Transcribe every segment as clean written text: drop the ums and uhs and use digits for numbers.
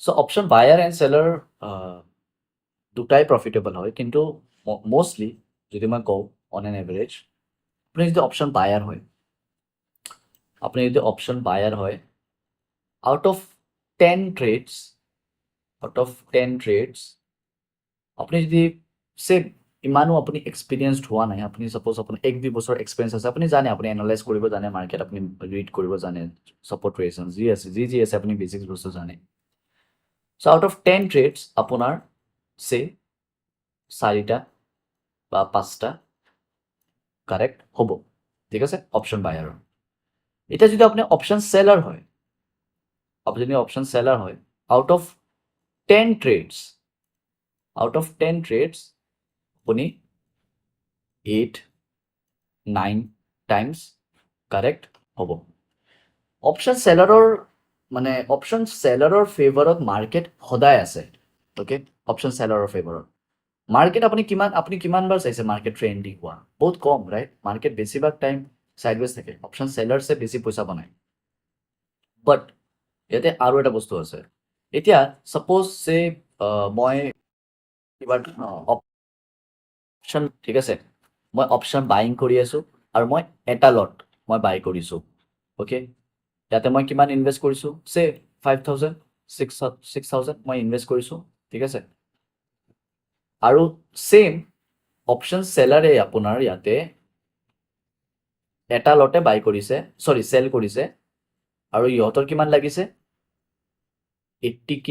So option বায়াৰ and সেলাৰ দুটাই profitable হয়, কিন্তু মষ্টলি যদি মই কওঁ অন এন এভাৰেজ, আপুনি যদি অপশন বায়াৰ হয়, আউট অফ 10 ট্ৰেডছ আপুনি যদি ইমানো আপুনি এক্সপিৰিয়েঞ্চড হোৱা নাই, আপুনি ছাপ'জ আপোনাৰ 1-2 বছৰ এক্সপিৰিয়েঞ্চ আছে, আপুনি জানে, আপুনি এনালাইজ কৰিব জানে মাৰ্কেট, আপুনি ৰিড কৰিব জানে, ছাপৰ্ট ৰিয়েশ্যন যি আছে আপুনি বেছিক্স বস্তু জানে। চ' আউট অফ 10 ট্ৰেডছ আপোনাৰ 4টা বা 5টা কাৰেক্ট হ'ব, ঠিক আছে, অপশ্যন বায়াৰৰ। এতিয়া যদি আপুনি অপশ্যন সেলাৰ হয়, আউট অফ 10 ট্ৰেডছ আপুনি 8-9 টাইমছ কাৰেক্ট হ'ব। অপশ্যন সেলাৰৰ ফেভাৰত মাৰ্কেট সদায় আছে, অ'কে। অপশ্যন সেলাৰৰ ফেভাৰত মাৰ্কেট আপুনি কিমানবাৰ চাইছে মাৰ্কেট ট্ৰেণ্ডিং হোৱা? বহুত কম, ৰাইট? মাৰ্কেট বেছিভাগ টাইম সাইডৱেজ থাকে, অপশ্যন সেলাৰ্ছে বেছি পইচা বনায়। বাট ইয়াতে আৰু এটা বস্তু আছে। এতিয়া ছাপ'জ মই কিবা অপশ্যন, ঠিক আছে, মই অপশ্যন বাইং কৰি আছোঁ আৰু মই এটা লট মই বাই কৰিছোঁ, অ'কে। ইয়াতে মই কিমান ইনভেষ্ট কৰিছোঁ? 5,000, 6,000 মই ইনভেষ্ট কৰিছোঁ, ঠিক আছে। আৰু ছেইম অপশ্যন সেলাৰে আপোনাৰ ইয়াতে এটা লটে চেল কৰিছে, আৰু ইহঁতৰ কিমান লাগিছে? 80K,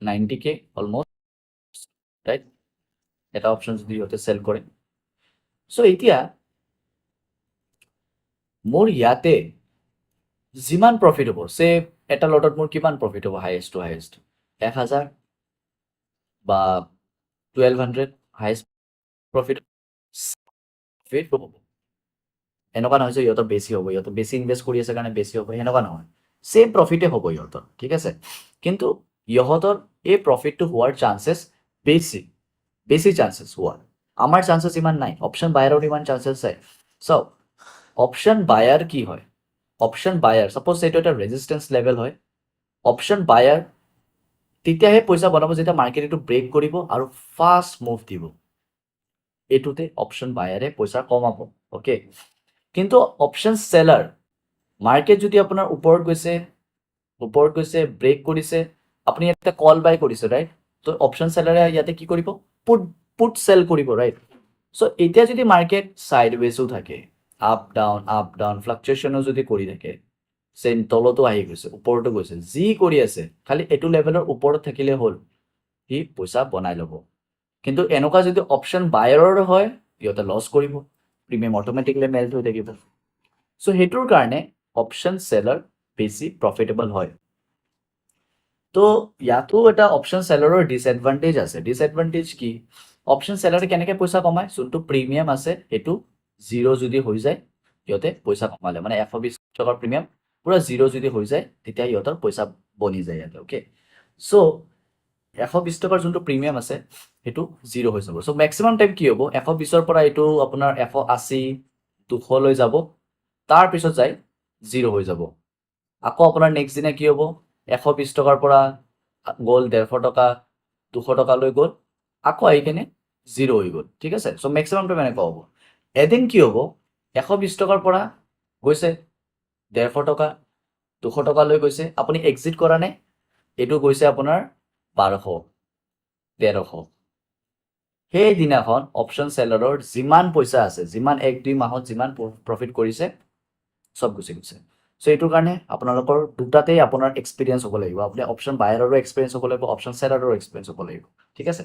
90K almost, right? এটা অপশ্যন যদি ইহঁতে চেল কৰে। চ' এতিয়া মোৰ ইয়াতে যিমান প্ৰফিট হ'ব, এটা লটত মোৰ কিমান প্ৰফিট হ'ব? হাইয়েষ্ট টু হাইয়েষ্ট 1,000 বা 1,200 হাইয়েষ্ট প্ৰফিট হ'ব। এনেকুৱা নহয় যে ইহঁতৰ বেছি হ'ব, ইহঁতৰ বেছি ইনভেষ্ট কৰি আছে কাৰণে বেছি হ'ব, সেনেকুৱা নহয়। ছেম প্ৰফিটে হ'ব ইহঁতৰ, ঠিক আছে। কিন্তু ইহঁতৰ এই প্ৰফিটটো হোৱাৰ চান্সেছ বেছি চান্সেছ হোৱাৰ। আমাৰ চান্সেছ ইমান নাই, অপশ্যন বায়াৰৰ ইমান চান্সেছ নাই। চাওক, অপশ্যন বায়াৰ কি হয়? অপশ্যন বায়াৰ, ছাপ'জ এইটো এটা ৰেজিষ্টেঞ্চ লেভেল হয়, অপশ্যন বায়াৰ তেতিয়াহে পইচা বনাব যেতিয়া মাৰ্কেট এইটো ব্ৰেক কৰিব আৰু ফাষ্ট মুভ দিব, এইটোতে অপশ্যন বায়াৰে পইচা কমাব, অ'কে। কিন্তু অপশ্যন সেলাৰ, মাৰ্কেট যদি আপোনাৰ ওপৰত গৈছে ব্ৰেক কৰিছে, আপুনি এটা কল বাই কৰিছে, ৰাইট? তো অপশ্যন সেলাৰে ইয়াতে কি কৰিব? পুট সেল কৰিব, ৰাইট? চ' এতিয়া যদি মাৰ্কেট সাইডৱেজো থাকে, আপ ডাউন ফ্লাকচুৱেশ্যনো যদি কৰি থাকে, তলতো আহি গৈছে, ওপৰতো গৈছে, যি কৰি আছে, খালি এইটো লেভেলৰ ওপৰত থাকিলে হ'ল, সি পইচা বনাই ল'ব। কিন্তু এনেকুৱা যদি অপশ্যন বায়াৰৰ হয়, ইহঁতে লছ কৰিব, প্ৰিমিয়াম অট'মেটিকলি মেল্ট হৈ থাকিব। চ' সেইটোৰ কাৰণে অপশ্যন সেলাৰ বেছি প্ৰফিটেবল হয়। তো ইয়াতো এটা অপশ্যন সেলাৰৰ ডিসএডভান্টেজ আছে। ডিসএডভান্টেজ কি? অপশ্যন সেলাৰে কেনেকৈ পইচা কমায়? যোনটো প্ৰিমিয়াম আছে সেইটো 0 যদি হৈ যায়, সিহঁতে পইচা কমালে, মানে 120 টকাৰ প্ৰিমিয়াম পুৰা 0 যদি হৈ যায়, তেতিয়া সিহঁতৰ পইচা বনি যায় ইয়াতে, অ'কে। চ' 120 টকাৰ যোনটো প্ৰিমিয়াম আছে সেইটো 0 হৈ যাব। চ' মেক্সিমাম টাইম কি হ'ব? 120ৰ পৰা এইটো আপোনাৰ 180, 200 লৈ যাব, তাৰপিছত যাই 0 হৈ যাব। আকৌ আপোনাৰ নেক্সট দিনা কি হ'ব? 120 টকাৰ পৰা গ'ল 150 টকা, 200 টকা লৈ গ'ল, আকৌ আহি কেনে 0 হৈ গ'ল, ঠিক আছে। চ' মেক্সিমাম টাইম এনেকুৱা হ'ব। এদিন কি হ'ব? 120 টকাৰ পৰা গৈছে 150 টকা, 200 টকা লৈ গৈছে, আপুনি এক্সিট কৰা নাই, এইটো গৈছে আপোনাৰ 1200, 1300। সেইদিনাখন অপশ্যন সেলাৰৰ যিমান পইচা আছে, যিমান 1-2 মাহত যিমান প্ৰফিট কৰিছে, চব গুচি গৈছে। চ' এইটোৰ কাৰণে আপোনালোকৰ দুটাতেই আপোনাৰ এক্সপিৰিয়েঞ্চ হ'ব লাগিব। আপুনি অপশ্যন বায়াৰৰো এক্সপিৰিয়েঞ্চ হ'ব লাগিব, অপশ্যন সেলাৰৰো এক্সপিৰিয়েঞ্চ হ'ব লাগিব, ঠিক আছে।